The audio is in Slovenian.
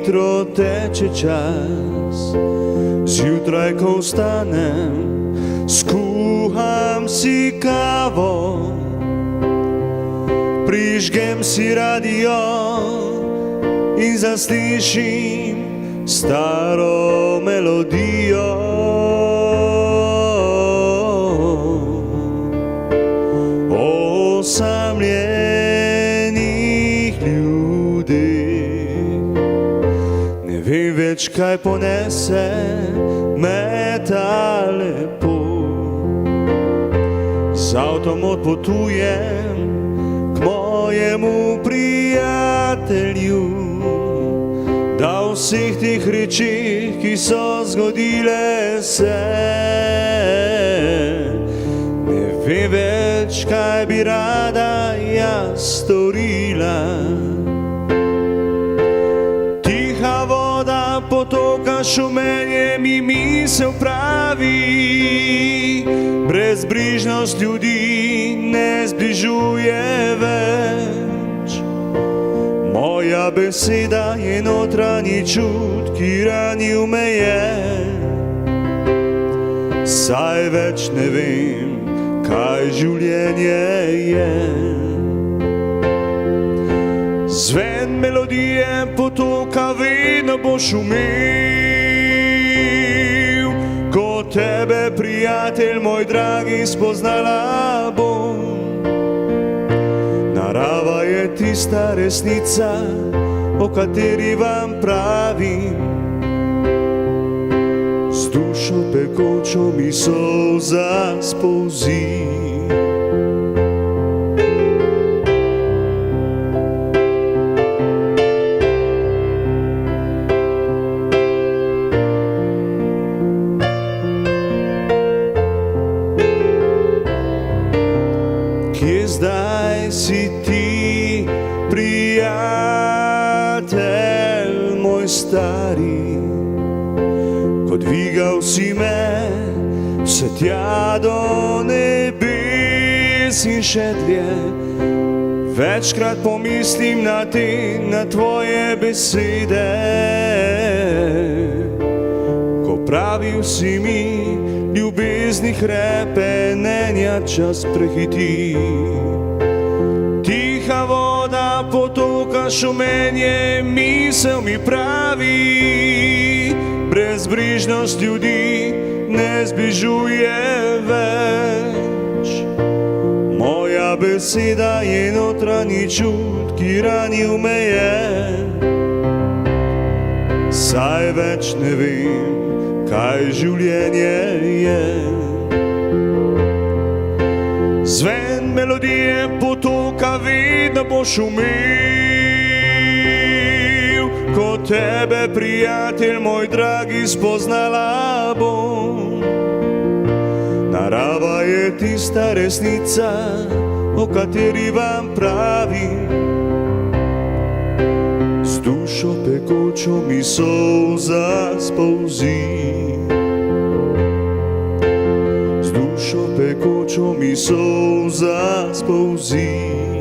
hitro teče čas. Zjutraj, ko vstanem, skuham si kavo, prižgem si radio in zaslišim staro melodijo. Osamljenih ljudi, ne vem več, kaj ponese me ta lepo. Z avtom odpotujem k mojemu prijatelju, da v vseh teh rečih, ki so zgodile se, ne vem več, kaj bi rada jaz storila. Tiha voda potoka, šumenje mi misel pravi, brezbrižnost ljudi ne zbližuje več. Moja beseda je notranji čut, ki ranil me je, saj več ne vem, kaj življenje je. Zven melodije potoka vedno bo šumel, ko tebe, prijatelj moj dragi, spoznala bom. Narava je tista resnica, o kateri vam pravim, z dušo pekočo mi solza spolzi. Kje zdaj si ti, prijatelj moj stari, ko dvigal si me vse tja do nebes in še dlje. Večkrat pomislim na te, na tvoje besede, ko pravil si mi, ljubezni hrepenenja čas prehiti. Tiha voda potoka, šumenje misel mi pravi, brezbrižnost ljudi ne zbližuje več. Moja beseda je notranji čut, ki ranil me je, saj več ne vem, kaj življenje je. Zven melodije potoka vedno bo šumel, ko tebe, prijatelj moj dragi, spoznala bom. Narava je tista resnica, o kateri vam pravim, z dušo pekočo mi solza spolzi. Z dušo pekočo mi solza spolzi.